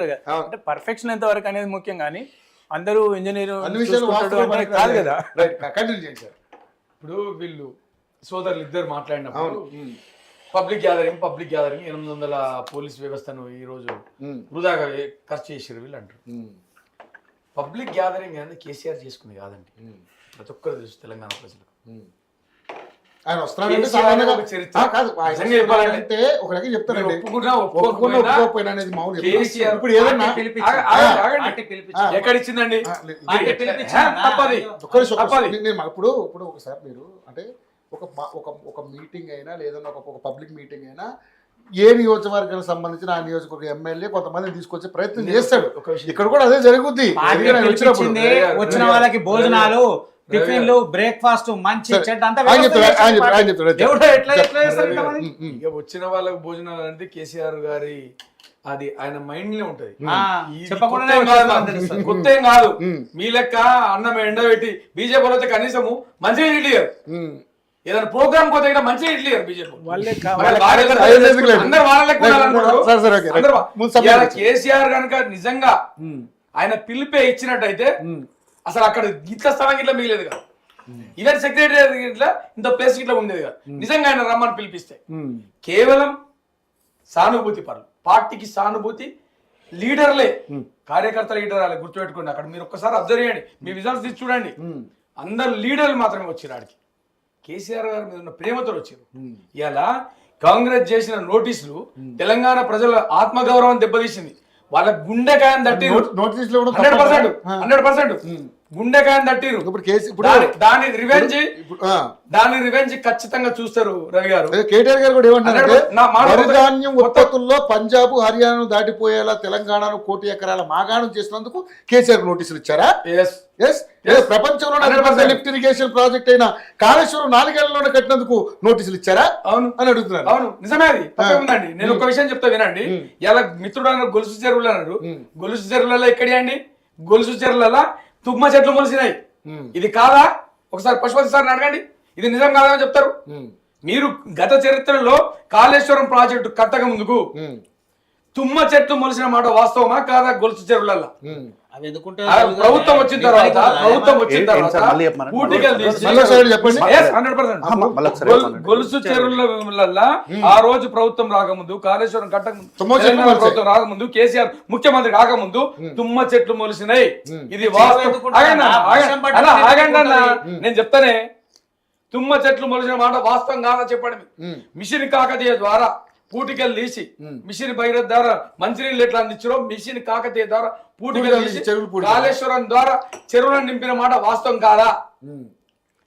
అంటే పర్ఫెక్షన్ ఎంత వరకు అనేది ముఖ్యం కానీ అందరూ ఇంజనీర్ కాదు కదా. కంటిన్యూ చేయండి సార్. ఇప్పుడు వీళ్ళు సోదరులు ఇద్దరు మాట్లాడినప్పుడు పబ్లిక్ గ్యాదరింగ్ 800 పోలీస్ వ్యవస్థను ఈ రోజు వృధాగా ఖర్చు చేసారు వీళ్ళు అంటారు. పబ్లిక్ గ్యాదరింగ్ అనేది కేసీఆర్ చేసుకుంది కాదండి, ప్రతి ఒక్కరు తెలుసు తెలంగాణ ప్రజలకు. ఆయన వస్తున్నాడంటే ఒక రకంగా చెప్తారండి, ఒప్పుకోకపోయినా అనేది మామూలు. ఇప్పుడు ఏదన్నా ఎక్కడ ఇచ్చిందండి ఇప్పుడు ఒకసారి మీరు అంటే ఒక మీటింగ్ అయినా లేదన్నా ఒక పబ్లిక్ మీటింగ్ అయినా ఏ నియోజకవర్గానికి సంబంధించిన ఆ నియోజకవర్గ ఎమ్మెల్యే కొంతమంది తీసుకొచ్చే ప్రయత్నం చేస్తాడు. ఇక్కడ కూడా అదే జరుగుద్ది. వచ్చిన వాళ్ళకి భోజనాలు, టిఫిన్లు, బ్రేక్ఫాస్ట్, మంచి చెడ్డ అంతా వచ్చిన వాళ్ళకి భోజనాలు అంటే కేసీఆర్ గారి అది ఆయన మైండ్ లో ఉంటది. కొత్త ఏం కాదు. మీ లెక్క అన్నం ఎండబెట్టి బీజేపీ అయితే కనీసము మంచిగా ఇడ్లీ ఏదైనా ప్రోగ్రామ్ పోతే మంచిగా ఇడ్లీ బీజేపీ కేసీఆర్ కనుక నిజంగా ఆయన పిలిపే ఇచ్చినట్టయితే అసలు అక్కడ గిట్ల స్థలం గిట్లా మిగిలేదు కదా, ఈవెంట్ సెక్రటరీ ఇట్లా ఇంత ప్లేస్ ఇట్లా ఉండేది కదా. నిజంగా ఆయన రమ్మని పిలిపిస్తే కేవలం సానుభూతి పరులు, పార్టీకి సానుభూతి లీడర్లే, కార్యకర్త లీడర్ అలా గుర్తుపెట్టుకోండి. అక్కడ మీరు ఒక్కసారి అబ్జర్వ్ చేయండి, మీ రిజల్ట్స్ తీసి చూడండి. అందరు లీడర్లు మాత్రమే వచ్చారు ఆడికి, కేసీఆర్ గారి మీద ఉన్న ప్రేమతో వచ్చారు. ఇలా కాంగ్రెస్ చేసిన నోటీసులు తెలంగాణ ప్రజల ఆత్మగౌరవం దెబ్బతీసింది. వాళ్ళ గుండెకాయని తట్టిరు 100%, గుండెకాయని తట్టిరు. దాని రివెంజ్ ఖచ్చితంగా చూస్తారు రవి గారు. కేటీఆర్ గారు కూడా ఏమంటారు, వరిధాన్యం ఉత్పత్తుల్లో పంజాబ్ హర్యానాను దాటిపోయేలా తెలంగాణను 1 కోటి ఎకరాల మాగాణం చేసినందుకు కేసీఆర్ నోటీసులు ఇచ్చారా? ప్రపంచంలో లిఫ్ట్ ఇరిగేషన్ ప్రాజెక్ట్ అయిన కాళేశ్వరం 4 ఏళ్లలోనే కట్టినందుకు నోటీసులు ఇచ్చారా అని అడుగుతున్నారు. అవును, నిజమే. అది ఉందండి. నేను ఒక విషయం చెప్తా వినండి. ఇలా మిత్రుడు అన్నారు గొలుసు చెరువులు అన్నారు. గొలుసు చెరువులలో ఎక్కడి అండి? గొలుసు చెరువులలో తుమ్మ చెట్లు మొలిసినాయి. ఇది కాదా? ఒకసారి పశుపతి సార్ అడగండి, ఇది నిజం కాదని చెప్తారు. మీరు గత చరిత్రలో కాళేశ్వరం ప్రాజెక్టు కట్టక ముందుకు తుమ్మ చెట్లు మొలిసిన మాట వాస్తవమా కాదా? గొలుసు చెరువులలో ప్రభుత్వం వచ్చిన తర్వాత గొలుసు చెరువుల ఆ రోజు ప్రభుత్వం రాకముందు, కాళేశ్వరం కట్టక ప్రభుత్వం రాకముందు, కేసీఆర్ ముఖ్యమంత్రి కాకముందు తుమ్మ చెట్లు మొలిసినాయి. ఇది ఆగండి అన్న, నేను చెప్తానే. తుమ్మ చెట్లు మొలిసిన మాట వాస్తవం కాదా చెప్పండి. మిషన్ కాకతీయ ద్వారా పూటికలు తీసి మిషన్ భగీరథ ద్వారా మంచినీళ్ళు ఎట్లా అందించారో మిషన్ కాకతీయ ద్వారా పూటికలు తీసి కాళేశ్వరం ద్వారా చెరువులను నింపిన మాట వాస్తవం కాదా?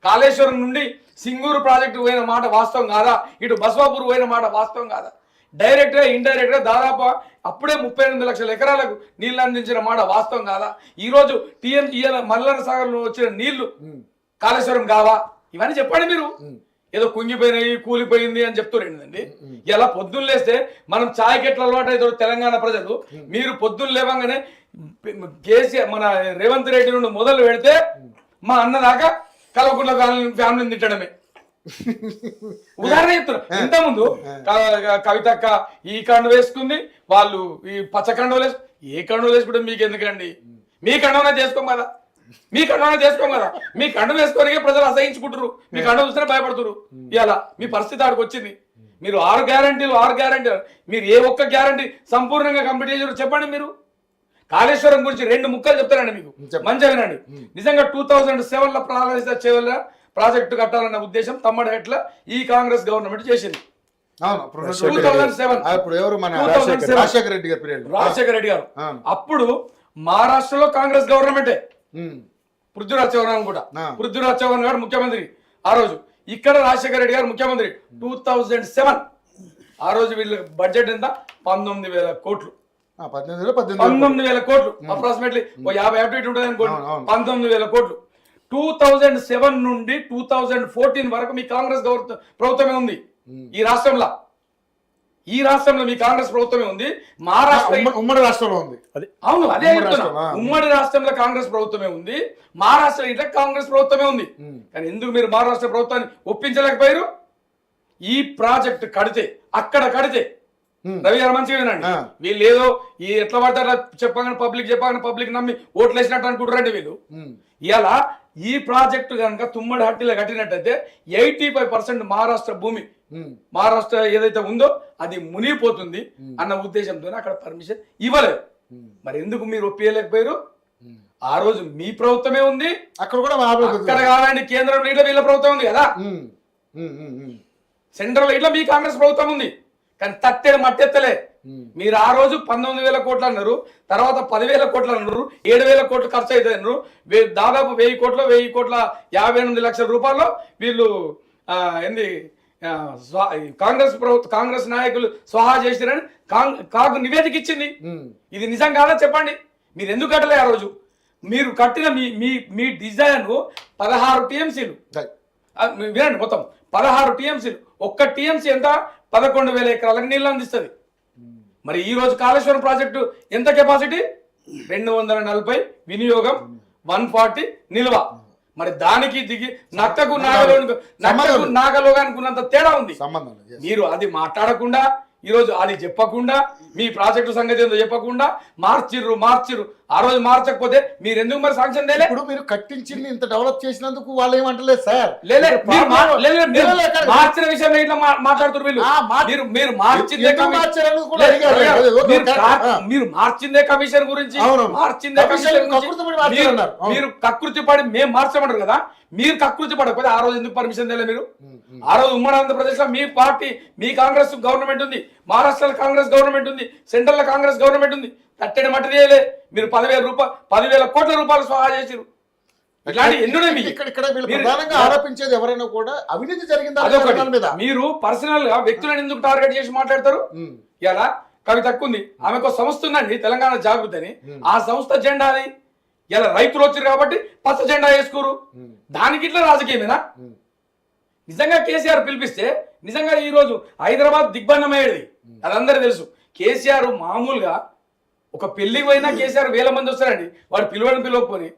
కాళేశ్వరం నుండి సింగూరు ప్రాజెక్టు పోయిన మాట వాస్తవం కాదా? ఇటు బస్వాపూర్ పోయిన మాట వాస్తవం కాదా? డైరెక్ట్ గా ఇండైరెక్ట్ గా దాదాపు అప్పుడే 38 లక్షల ఎకరాలకు నీళ్లు అందించిన మాట వాస్తవం కాదా? ఈ రోజు మల్లన సాగర్ లో వచ్చిన నీళ్లు కాళేశ్వరం కావా? ఇవన్నీ చెప్పండి మీరు. ఏదో కుంగిపోయినాయి, కూలిపోయింది అని చెప్తారండి. ఇలా పొద్దున్న లేస్తే మనం ఛాయ్కెట్ల అలవాటు అవుతాడు తెలంగాణ ప్రజలు. మీరు పొద్దున్న లేవంగానే కేసీఆర్ మన రేవంత్ రెడ్డి నుండి మొదలు పెడితే మా అన్న దాకా కల్వకుంట్ల ఫ్యామిలీని తిట్టడమే. ఉదాహరణ చెప్తున్నారు. ఇంతకుముందు కవితక్క ఈ కండు వేసుకుంది, వాళ్ళు ఈ పచ్చ కండువలు ఏ కండువలు వేసుకుంటే మీకు ఎందుకండి? మీ కండువనే చేసుకోం కదా, మీ కండువనే చేసుకోం కదా. మీ కండు వేసుకొని ప్రజలు అసహించుకుంటారు, మీ కండు చూస్తేనే భయపడుతున్నారు. ఇలా మీ పరిస్థితి ఆడికి వచ్చింది. మీరు 6 గ్యారంటీలు మీరు ఏ ఒక్క గ్యారంటీ సంపూర్ణంగా కంప్లీట్ చేసారు చెప్పండి. మీరు కాళేశ్వరం గురించి 2 ముక్కలు చెప్తారండి మీకు, మంచిగా వినండి. నిజంగా 2007లో ప్రారంభించిన ప్రాజెక్టు కట్టాలన్న ఉద్దేశం తమ్మడి హెట్ల ఈ కాంగ్రెస్ గవర్నమెంట్ చేసింది. 2007 రాజశేఖర రెడ్డి గారు అప్పుడు మహారాష్ట్రలో కాంగ్రెస్ గవర్నమెంటే, పృథ్వీరాజ్ చౌహాన్ కూడా, పృథ్వీరాజ్ చౌహాన్ గారు ముఖ్యమంత్రి ఆ రోజు. ఇక్కడ రాజశేఖర రెడ్డి గారు ముఖ్యమంత్రి 2007. ఆ రోజు వీళ్ళ బడ్జెట్ ఎంత? 19,000 కోట్లు. 19,000 కోట్లు అప్రాక్సిమేట్లీ 50 అటు ఇటు ఉంటుంది అనుకోండి. 19,000 కోట్లు. 2007 నుండి 2014 వరకు మీ కాంగ్రెస్ ప్రభుత్వమే ఉంది ఈ రాష్ట్రంలో. ఈ రాష్ట్రంలో మీ కాంగ్రెస్ ప్రభుత్వమే ఉంది. మహారాష్ట్ర ఉమ్మడి రాష్ట్రంలో ఉంది. అవును, అదే చెప్తున్నా. ఉమ్మడి రాష్ట్రంలో కాంగ్రెస్ ప్రభుత్వమే ఉంది, మహారాష్ట్ర ఇట్లా కాంగ్రెస్ ప్రభుత్వమే ఉంది. కానీ ఎందుకు మీరు మహారాష్ట్ర ప్రభుత్వాన్ని ఒప్పించలేకపోయారు? ఈ ప్రాజెక్టు కడితే, అక్కడ కడితే రవి గారు మంచిగా వినండి. వీళ్ళు ఏదో ఈ ఎట్లా పడతారా చెప్పగానే పబ్లిక్ నమ్మి ఓట్లు వేసినట్టు అనుకుంటారండి వీళ్ళు. ఇలా ఈ ప్రాజెక్టు కనుక తుమ్మడి హట్టిలో కట్టినట్టయితే 85% మహారాష్ట్ర భూమి, మహారాష్ట్ర ఏదైతే ఉందో అది మునిగిపోతుంది అన్న ఉద్దేశంతో అక్కడ పర్మిషన్ ఇవ్వలేదు. మరి ఎందుకు మీరు ఒప్పియలేకపోయారు? ఆ రోజు మీ ప్రభుత్వమే ఉంది, అక్కడ కూడా అక్కడ కాదండి కేంద్రంలో ఇట్లా వీళ్ళ ప్రభుత్వం ఉంది కదా, సెంట్రల్ ఇట్లా మీ కాంగ్రెస్ ప్రభుత్వం ఉంది. కానీ తట్టెడు మట్టెత్తలే. మీరు ఆ రోజు 19,000 కోట్లు అన్నారు, తర్వాత 10,000 కోట్లు అన్నారు, 7,000 కోట్లు ఖర్చు అవుతుంది అన్నారు. దాదాపు 1,000 కోట్ల 58 లక్షల రూపాయలు వీళ్ళు ఏంది కాంగ్రెస్ ప్రభుత్వం కాంగ్రెస్ నాయకులు స్వాహా చేసిరని కాకు నివేదిక ఇచ్చింది. ఇది నిజం కాదా చెప్పండి? మీరు ఎందుకు కట్టలే ఆ రోజు? మీరు కట్టిన మీ డిజైన్ 16 టీఎంసీలు వినండి, మొత్తం 16 టీఎంసీలు. ఒక్క టీఎంసీ ఎంత? 11,000 ఎకరాలకు నీళ్ళు అందిస్తుంది. మరి ఈ రోజు కాళేశ్వరం ప్రాజెక్టు ఎంత కెపాసిటీ? 240 వినియోగం, 140 నిల్వ. మరి దానికి దిగి నక్కకు నాగలోగానికి ఉన్నంత తేడా ఉంది. మీరు అది మాట్లాడకుండా ఈ రోజు అది చెప్పకుండా మీ ప్రాజెక్టు సంగతి ఏందో చెప్పకుండా మార్చిర్రు. ఆ రోజు మార్చకపోతే మీరు ఎందుకు మరి సాంక్షన్ చేయలే? ఇప్పుడు మీరు కట్టించింది ఇంత డెవలప్ చేసినందుకు వాళ్ళు ఏమంటలేదు సార్. మార్చిన విషయం ఇట్లా మాట్లాడుతున్నారు వీళ్ళు. మీరు మార్చిందే కమిషన్ గురించి, మీరు కకృతి పడి మేము మార్చమంటారు కదా. మీరు కకృతి పడకపోతే ఆ రోజు ఎందుకు పర్మిషన్ చేయలే మీరు? ఆ రోజు ఉమ్మడి ఆంధ్రప్రదేశ్ లో మీ పార్టీ, మీ కాంగ్రెస్ గవర్నమెంట్ ఉంది, మహారాష్ట్రలో కాంగ్రెస్ గవర్నమెంట్ ఉంది, సెంట్రల్ లో కాంగ్రెస్ గవర్నమెంట్ ఉంది. తట్టెడు మటీరియలే మీరు 10,000 కోట్ల రూపాయలు స్వాహా చేసిరు. ఇట్లాంటి ఎన్నో ఇక్కడ ప్రధానంగా ఆరోపించేది ఎవరైనా కూడా అవినీతి జరిగిందా? మీరు పర్సనల్ గా వ్యక్తులను ఎందుకు టార్గెట్ చేసి మాట్లాడతారు? ఇలా కవితకు ఉంది, ఆమెకు సంస్థ ఉందండి తెలంగాణ జాగృతి అని. ఆ సంస్థ జెండా అది. ఇలా రైతులు వచ్చారు కాబట్టి పచ్చ జెండా వేసుకోరు. దానికి ఇట్లా రాజకీయమేనా? నిజంగా కేసీఆర్ పిలిపిస్తే నిజంగా ఈ రోజు హైదరాబాద్ దిగ్బంధమయ్యేది, అదందరూ తెలుసు. కేసీఆర్ మామూలుగా ఒక పెళ్లికి పోయినా కేసీఆర్ 1000 మంది వస్తారండి, వాడు పిలవకపోని.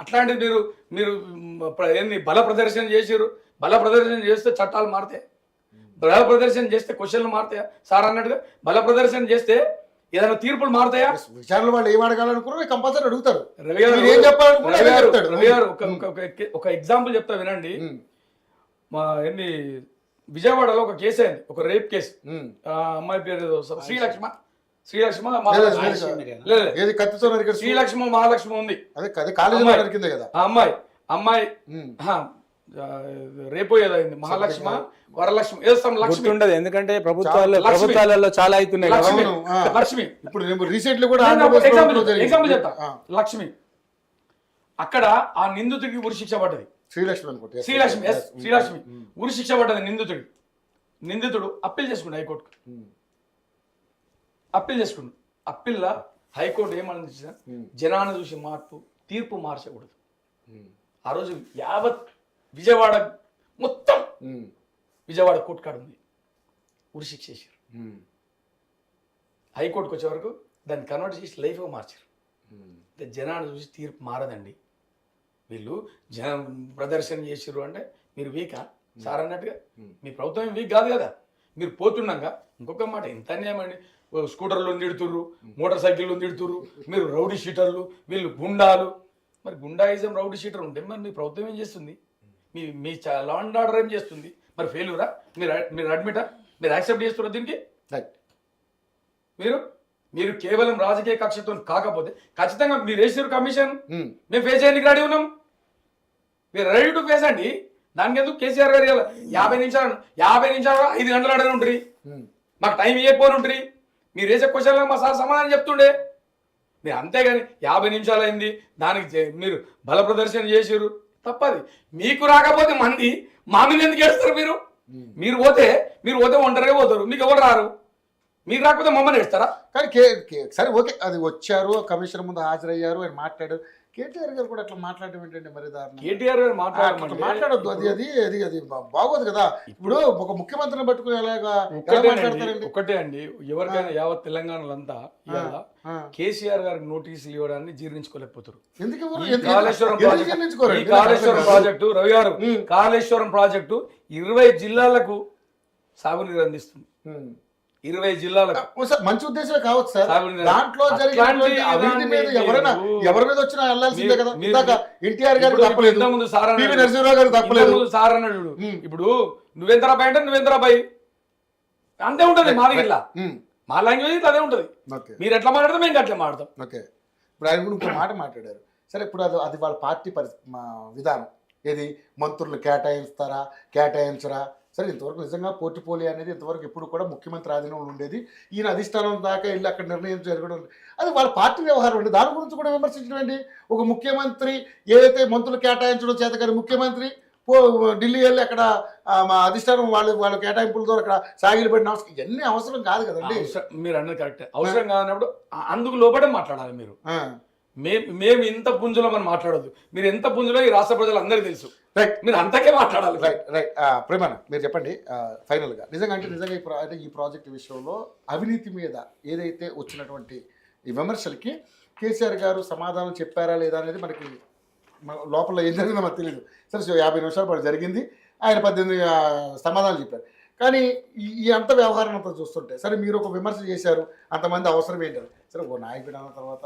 అట్లాంటిది మీరు ఏంది బల ప్రదర్శన చేసిరు. బల ప్రదర్శన చేస్తే చట్టాలు మారుతాయి, బల ప్రదర్శన చేస్తే క్వశ్చన్లు మారుతాయా? సార్ అన్నట్టుగా బల ప్రదర్శన చేస్తే ఏదైనా తీర్పులు మారుతాయా? విచారణలో వాళ్ళు ఏం అడగాలనుకున్నారు కంపల్సరీ అడుగుతారు. రవి గారు ఒక ఎగ్జాంపుల్ చెప్తా వినండి. మా ఏంది విజయవాడలో ఒక కేసు అయింది, ఒక రేప్ కేసు. అమ్మాయి పేరు శ్రీలక్ష్మ మహాలక్ష్మి ఉంది. ఆ అమ్మాయి రేపు ఏదైంది మహాలక్ష్మ వరలక్ష్మి లక్ష్మి ఉండదు. ఎందుకంటే ప్రభుత్వాలలో చాలా అవుతున్నాయి. లక్ష్మి ఇప్పుడు రీసెంట్లీ కూడా ఎగ్జాంపుల్ చెప్తా. లక్ష్మి అక్కడ ఆ నిందితుడికి ఉరి శిక్ష పడ్డది. శ్రీలక్ష్మి ఉరి శిక్ష పడ్డది నిందితుడు అప్పీల్ చేసుకుండు హైకోర్టుకు. అప్పీల్లో హైకోర్టు ఏమని జనాన్ని చూసి తీర్పు మార్చకూడదు. ఆ రోజు యావత్ విజయవాడ మొత్తం విజయవాడ కోర్టు కాడ ఉంది, ఉరి శిక్ష చేశారు. హైకోర్టుకు వచ్చే వరకు దాన్ని కన్వర్ట్ చేసి లైఫ్గా మార్చారు. జనాన్ని చూసి తీర్పు మారదండి. వీళ్ళు ప్రదర్శన చేసిర్రు అంటే మీరు వీకా సార్ అన్నట్టుగా? మీ ప్రభుత్వం వీక్ కాదు కదా. మీరు పోతున్నాగా ఇంకొక మాట, ఎంత అన్యాయం అండి. స్కూటర్లు తిడుతుర్రు, మోటార్ సైకిళ్ళు తిడుతుర్రు, మీరు రౌడీ షీటర్లు, వీళ్ళు గుండాలు. మరి గుండాయిజం రౌడీ షీటర్ ఉంటే మరి మీ ప్రభుత్వం ఏం చేస్తుంది? మీ లా అండ్ ఆర్డర్ ఏం చేస్తుంది? మరి ఫెయిల్యూరా? మీరు అడ్మిటా? మీరు యాక్సెప్ట్ చేస్తున్నారు దీనికి? మీరు కేవలం రాజకీయ కక్షతో కాకపోతే ఖచ్చితంగా మీరు వేసారు కమిషన్, మేము ఫేస్ చేయడానికి రెడీ ఉన్నాం. మీరు రెడీ టు ఫేస్ అండి. దానికి ఎందుకు కేసీఆర్ గారు 50 నిమిషాలు 5 గంటలు అడగని ఉంటుంది, మాకు టైం ఇవ్వకపోని ఉంటుంది. మీరు వేసే క్వశ్చన్లకు మా సార్ సమాధానం చెప్తుండే. మీరు అంతేగాని 50 నిమిషాలు అయింది దానికి మీరు బల ప్రదర్శన చేసారు, తప్పది. మీకు రాకపోతే మంది మా మీద ఎందుకు వేస్తారు? మీరు పోతే ఒంటరిగా పోతారు, మీకు ఎవరు రారు. మీరు రాకపోతే మమ్మల్ని వేస్తారా? కానీ సరే ఓకే, అది వచ్చారు కమిషన్ ముందు హాజరయ్యారు అని మాట్లాడారు. కేటీఆర్ గారు కూడా అట్లా మాట్లాడడం ఏంటంటే మరి కేటీఆర్ గారు మాట్లాడొద్దు. అది బాగోదు కదా. ఇప్పుడు ఒక ముఖ్యమంత్రిని పట్టుకుని ఎలాగా మాట్లాడతారండి? ఒకటే అండి, ఎవరికైనా యావత్ తెలంగాణలో అంతా కేసీఆర్ గారికి నోటీసులు ఇవ్వడాన్ని జీర్ణించుకోలేకపోతారు. కాళేశ్వరం ప్రాజెక్టు రవి గారు, కాళేశ్వరం ప్రాజెక్టు 20 జిల్లాలకు సాగునీరు అందిస్తుంది. 20 జిల్లాలకు సార్ మంచి ఉద్దేశమే కావచ్చు సార్. సాగునీరు. దాంట్లో జరిగినటువంటి అట్లాంటి అవినీతి మీద దాన్ని ఎవరైనా మీరు- ఎవరి మీద వచ్చినా వెళ్ళాల్సిందే కదా. మీరు- ఇందాక ఎన్టీఆర్ గారికి ఇప్పుడు తప్పలేదు, ఇంతకుముందు సార్ అన్నాడు. పివి నరసింహరావు గారికి తప్పలేదు. ఇంతకుముందు సార్ అన్నాడు ఇప్పుడు నువ్వెంతరా బై అంటే నువ్వెంతరా బై అంతే ఉంటది మా దగ్గర. మా లాంగ్వేజ్ ఇట్లా అదే ఉంటది. ఓకే మీరు ఎట్లా మాట్లాడితే మేము అట్లా మాట్లాడతాం. ఓకే. ఇప్పుడు ఆయన కూడా ఇంకో మాట మాట్లాడారు. సరే ఇప్పుడు అది వాళ్ళ పార్టీ విధానం ఏది, మంత్రులు కేటాయిస్తారా కేటాయించరా. సరే ఇంతవరకు నిజంగా పోర్ట్ఫోలియో అనేది ఇంతవరకు ఎప్పుడు కూడా ముఖ్యమంత్రి ఆధీనంలో ఉండేది. ఈయన అధిష్టానం దాకా వెళ్ళి అక్కడ నిర్ణయం జరగడం అది వాళ్ళ పార్టీ వ్యవహారం అండి. దాని గురించి కూడా విమర్శించడం అండి. ఒక ముఖ్యమంత్రి ఏదైతే మంత్రులు కేటాయించడం చేత కానీ ముఖ్యమంత్రి ఢిల్లీ వెళ్ళి అక్కడ మా అధిష్టానం వాళ్ళ కేటాయింపుల ద్వారా అక్కడ సాగిలు పడిన అవసరం ఇవన్నీ అవసరం కాదు కదండి. మీరు అన్నది కరెక్ట్. అవసరం కానప్పుడు అందుకు లోపడే మాట్లాడాలి. మీరు మేము ఇంత పుంజులో మనం మాట్లాడద్దు. మీరు ఎంత పుంజులో ఈ రాష్ట్ర ప్రజలు అందరికీ తెలుసు. రైట్, మీరు అంతకే మాట్లాడాలి. రైట్ రైట్ ప్రేమన మీరు చెప్పండి ఫైనల్గా. నిజంగా అంటే ఈ ప్రాజెక్ట్ విషయంలో అవినీతి మీద ఏదైతే వచ్చినటువంటి ఈ విమర్శలకి కేసీఆర్ గారు సమాధానం చెప్పారా లేదా అనేది మనకి లోపల ఏం జరిగిందో మనకు తెలియదు. సరే 50 నిమిషాల పాటు జరిగింది, ఆయన 18 సమాధానాలు చెప్పారు. కానీ ఈ అంత వ్యవహారం అంతా చూస్తుంటే సరే మీరు ఒక విమర్శ చేశారు, అంతమంది అవసరం ఏంటని. సరే ఓ నాయకుడు అన్న తర్వాత